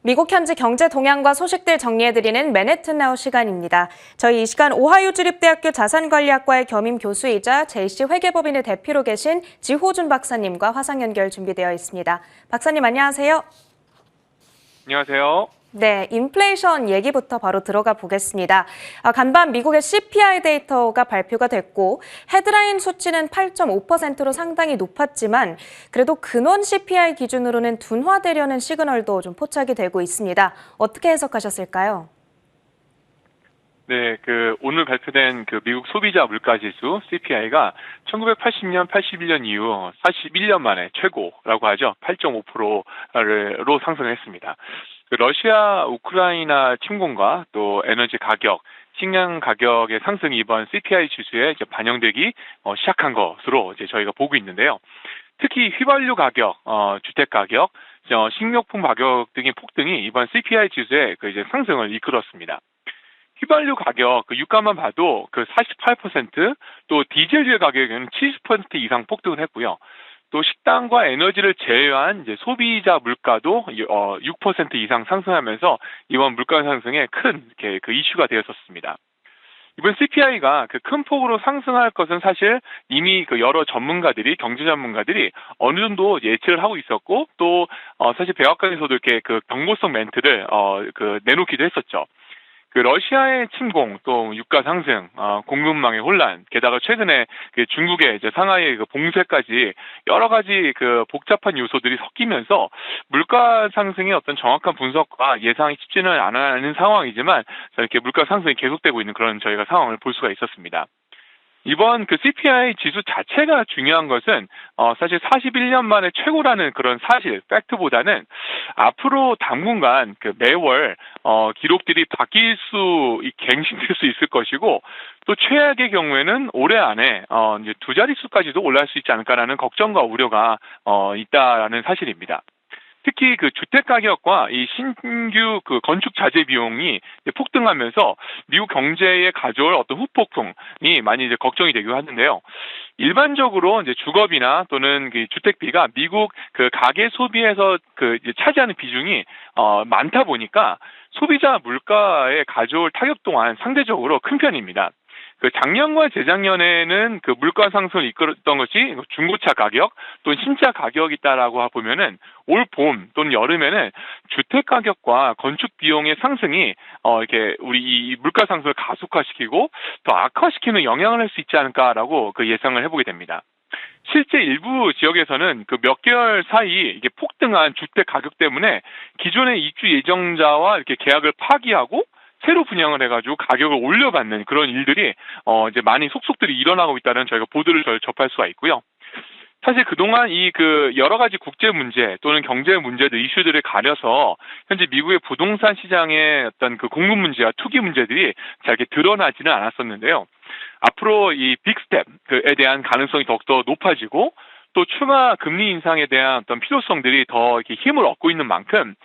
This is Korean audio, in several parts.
미국 현지 경제 동향과 소식들 정리해드리는 맨해튼 나우 시간입니다. 저희 이 시간 오하이오 주립대학교 자산관리학과의 겸임 교수이자 JC 회계법인의 대표로 계신 지호준 박사님과 화상 연결 준비되어 있습니다. 박사님 안녕하세요. 안녕하세요. 네, 인플레이션 얘기부터 바로 들어가 보겠습니다. 간밤 미국의 CPI 데이터가 발표가 됐고 헤드라인 수치는 8.5%로 상당히 높았지만 그래도 근원 CPI 기준으로는 둔화되려는 시그널도 좀 포착이 되고 있습니다. 어떻게 해석하셨을까요? 네, 오늘 발표된 미국 소비자 물가지수 CPI가 1980년, 81년 이후 41년 만에 최고라고 하죠. 8.5%로 상승했습니다. 러시아, 우크라이나 침공과 또 에너지 가격, 식량 가격의 상승이 이번 CPI 지수에 이제 반영되기 시작한 것으로 이제 저희가 보고 있는데요. 특히 휘발유 가격, 주택 가격, 식료품 가격 등의 폭등이 이번 CPI 지수의 이제 상승을 이끌었습니다. 휘발유 가격, 유가만 봐도 48%, 또 디젤유의 가격은 70% 이상 폭등을 했고요. 또 식당과 에너지를 제외한 이제 소비자 물가도 6% 이상 상승하면서 이번 물가 상승에 큰 이슈가 되었었습니다. 이번 CPI가 큰 폭으로 상승할 것은 사실 이미 여러 전문가들이, 경제 전문가들이 어느 정도 예측을 하고 있었고, 또 사실 백악관에서도 이렇게 경고성 멘트를 내놓기도 했었죠. 러시아의 침공, 또 유가 상승, 공급망의 혼란, 게다가 최근에 중국의 이제 상하이의 봉쇄까지 여러 가지 복잡한 요소들이 섞이면서 물가 상승의 어떤 정확한 분석과 예상이 쉽지는 않은 상황이지만 이렇게 물가 상승이 계속되고 있는 그런 저희가 상황을 볼 수가 있었습니다. 이번 CPI 지수 자체가 중요한 것은 사실 41년 만에 최고라는 그런 사실, 팩트보다는 앞으로 당분간 매월 기록들이 갱신될 수 있을 것이고, 또 최악의 경우에는 올해 안에 이제 두 자릿수까지도 올라갈 수 있지 않을까라는 걱정과 우려가 있다라는 사실입니다. 특히 주택 가격과 이 신규 건축 자재 비용이 폭등하면서 미국 경제에 가져올 어떤 후폭풍이 많이 이제 걱정이 되기도 하는데요. 일반적으로 이제 주거비나 또는 주택비가 미국 가계 소비에서 이제 차지하는 비중이 많다 보니까 소비자 물가에 가져올 타격 또한 상대적으로 큰 편입니다. 작년과 재작년에는 물가 상승을 이끌었던 것이 중고차 가격 또는 신차 가격이다라고 보면은 올 봄 또는 여름에는 주택 가격과 건축 비용의 상승이 이렇게 우리 이 물가 상승을 가속화시키고 더 악화시키는 영향을 할 수 있지 않을까라고 예상을 해보게 됩니다. 실제 일부 지역에서는 몇 개월 사이 이게 폭등한 주택 가격 때문에 기존의 입주 예정자와 이렇게 계약을 파기하고 새로 분양을 해가지고 가격을 올려받는 그런 일들이 이제 많이 속속들이 일어나고 있다는 저희가 보도를 접할 수가 있고요. 사실 그동안 여러 가지 국제 문제 또는 경제 문제들, 이슈들을 가려서 현재 미국의 부동산 시장의 어떤 공급 문제와 투기 문제들이 잘 이렇게 드러나지는 않았었는데요. 앞으로 이 빅스텝에 대한 가능성이 더욱더 높아지고, 또 추가 금리 인상에 대한 어떤 필요성들이 더 이렇게 힘을 얻고 있는 만큼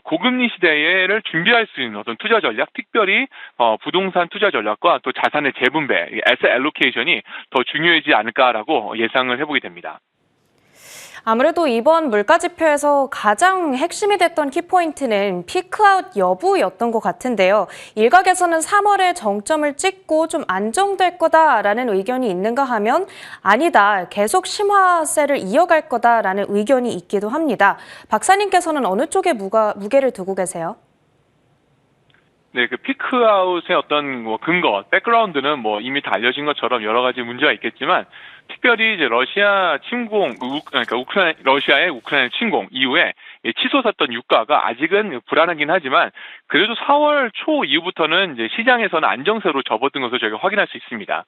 고금리 시대를 준비할 수 있는 어떤 투자 전략, 특별히 부동산 투자 전략과 또 자산의 재분배, 에셋 알로케이션이 더 중요하지 않을까라고 예상을 해보게 됩니다. 아무래도 이번 물가지표에서 가장 핵심이 됐던 키포인트는 피크아웃 여부였던 것 같은데요. 일각에서는 3월에 정점을 찍고 좀 안정될 거다라는 의견이 있는가 하면 아니다, 계속 심화세를 이어갈 거다라는 의견이 있기도 합니다. 박사님께서는 어느 쪽에 무게를 두고 계세요? 네, 피크아웃의 어떤 근거, 백그라운드는 이미 다 알려진 것처럼 여러 가지 문제가 있겠지만, 특별히 이제 러시아 침공, 러시아의 우크라이나 침공 이후에 치솟았던 유가가 아직은 불안하긴 하지만, 그래도 4월 초 이후부터는 이제 시장에서는 안정세로 접어든 것을 저희가 확인할 수 있습니다.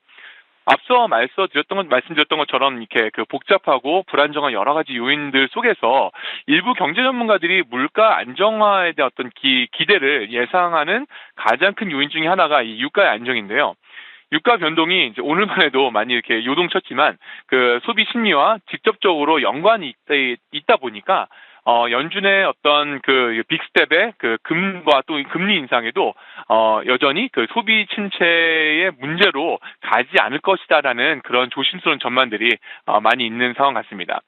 앞서 말씀드렸던 것처럼 이렇게 복잡하고 불안정한 여러 가지 요인들 속에서 일부 경제 전문가들이 물가 안정화에 대한 어떤 기대를 예상하는 가장 큰 요인 중에 하나가 이 유가의 안정인데요. 유가 변동이 이제 오늘만 해도 많이 이렇게 요동쳤지만 소비 심리와 직접적으로 연관이 있다 보니까 연준의 어떤 빅스텝의 금과 또 금리 인상에도 여전히 소비 침체의 문제로 가지 않을 것이다라는 그런 조심스러운 전망들이 많이 있는 상황 같습니다.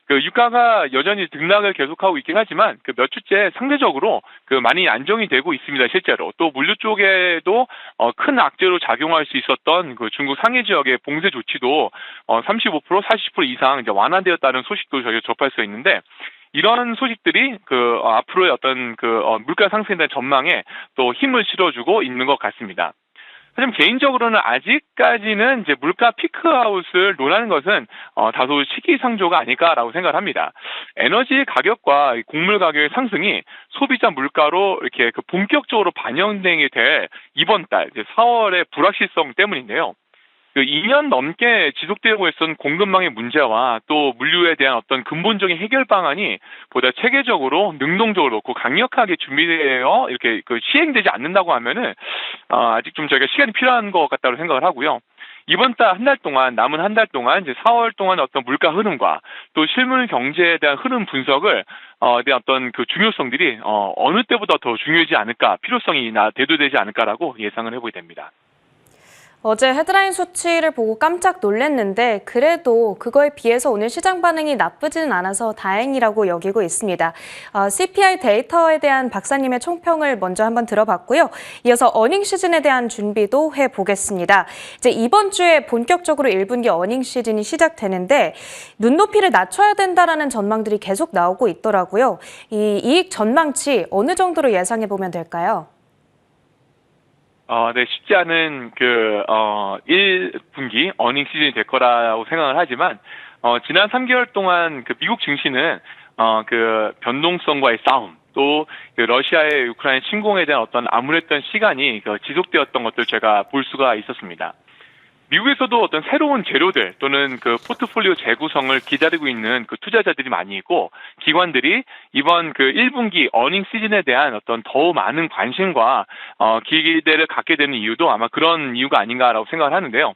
그 유가가 여전히 등락을 계속하고 있긴 하지만 그 몇 주째 상대적으로 그 많이 안정이 되고 있습니다. 실제로 또 물류 쪽에도 큰 악재로 작용할 수 있었던 그 중국 상해 지역의 봉쇄 조치도 35%, 40% 이상 이제 완화되었다는 소식도 저희가 접할 수 있는데. 이런 소식들이 그 앞으로의 어떤 그 물가 상승에 대한 전망에 또 힘을 실어주고 있는 것 같습니다. 하지만 개인적으로는 아직까지는 이제 물가 피크아웃을 논하는 것은 다소 시기상조가 아닐까라고 생각을 합니다. 에너지 가격과 곡물 가격의 상승이 소비자 물가로 이렇게 그 본격적으로 반영되게 될 이번 달 이제 4월의 불확실성 때문인데요. 그 2년 넘게 지속되고 있었던 공급망의 문제와 또 물류에 대한 어떤 근본적인 해결 방안이 보다 체계적으로 능동적으로 놓고 강력하게 준비되어 이렇게 그 시행되지 않는다고 하면은 아직 좀 저희가 시간이 필요한 것 같다고 생각을 하고요. 이번 달 한 달 동안 남은 한 달 동안 이제 4월 동안 어떤 물가 흐름과 또 실물 경제에 대한 흐름 분석을 대한 어떤 그 중요성들이 어느 때보다 더 중요하지 않을까 필요성이 대두되지 않을까라고 예상을 해보게 됩니다. 어제 헤드라인 수치를 보고 깜짝 놀랐는데 그래도 그거에 비해서 오늘 시장 반응이 나쁘지는 않아서 다행이라고 여기고 있습니다. CPI 데이터에 대한 박사님의 총평을 먼저 한번 들어봤고요. 이어서 어닝 시즌에 대한 준비도 해보겠습니다. 이제 이번 주에 본격적으로 1분기 어닝 시즌이 시작되는데 눈높이를 낮춰야 된다라는 전망들이 계속 나오고 있더라고요. 이 이익 전망치 어느 정도로 예상해 보면 될까요? 네, 쉽지 않은 1분기 어닝 시즌이 될 거라고 생각을 하지만, 지난 3개월 동안 그 미국 증시는, 그 변동성과의 싸움, 또 그 러시아의 우크라이나 침공에 대한 어떤 암울했던 시간이 지속되었던 것들 제가 볼 수가 있었습니다. 미국에서도 어떤 새로운 재료들 또는 그 포트폴리오 재구성을 기다리고 있는 그 투자자들이 많이 있고 기관들이 이번 그 1분기 어닝 시즌에 대한 어떤 더 많은 관심과 기대를 갖게 되는 이유도 아마 그런 이유가 아닌가라고 생각을 하는데요.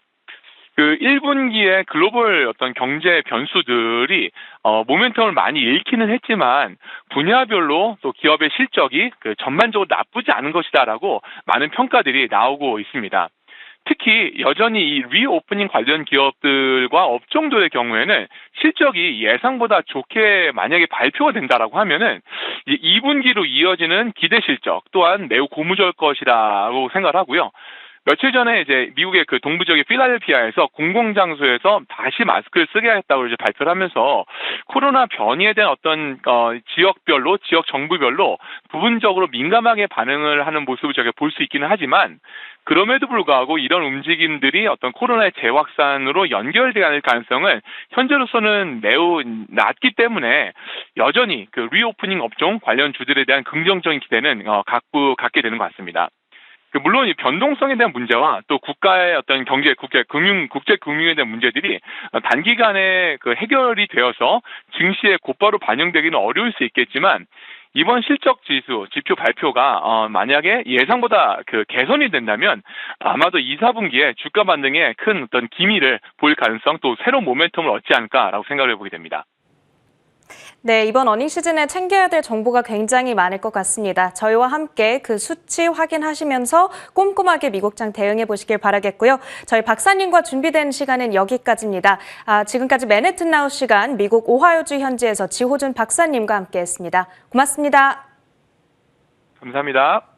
그 1분기에 글로벌 어떤 경제 변수들이 모멘텀을 많이 잃기는 했지만 분야별로 또 기업의 실적이 그 전반적으로 나쁘지 않은 것이다라고 많은 평가들이 나오고 있습니다. 특히 여전히 이 리오프닝 관련 기업들과 업종들의 경우에는 실적이 예상보다 좋게 만약에 발표가 된다라고 하면은 2분기로 이어지는 기대 실적 또한 매우 고무줄 것이라고 생각을 하고요. 며칠 전에 이제 미국의 그 동부 지역의 필라델피아에서 공공장소에서 다시 마스크를 쓰게 하겠다고 이제 발표를 하면서 코로나 변이에 대한 어떤 지역별로 지역 정부별로 부분적으로 민감하게 반응을 하는 모습을 저희가 볼 수 있기는 하지만 그럼에도 불구하고 이런 움직임들이 어떤 코로나의 재확산으로 연결될 가능성은 현재로서는 매우 낮기 때문에 여전히 그 리오프닝 업종 관련 주들에 대한 긍정적인 기대는 갖게 되는 것 같습니다. 물론 이 변동성에 대한 문제와 또 국가의 어떤 국제 금융에 대한 문제들이 단기간에 그 해결이 되어서 증시에 곧바로 반영되기는 어려울 수 있겠지만 이번 실적 지표 발표가 만약에 예상보다 그 개선이 된다면 아마도 2, 4분기에 주가 반등에 큰 어떤 기미를 보일 가능성 또 새로운 모멘텀을 얻지 않을까라고 생각을 해보게 됩니다. 네, 이번 어닝 시즌에 챙겨야 될 정보가 굉장히 많을 것 같습니다. 저희와 함께 그 수치 확인하시면서 꼼꼼하게 미국장 대응해 보시길 바라겠고요. 저희 박사님과 준비된 시간은 여기까지입니다. 지금까지 맨해튼 나우 시간 미국 오하이오주 현지에서 지호준 박사님과 함께했습니다. 고맙습니다. 감사합니다.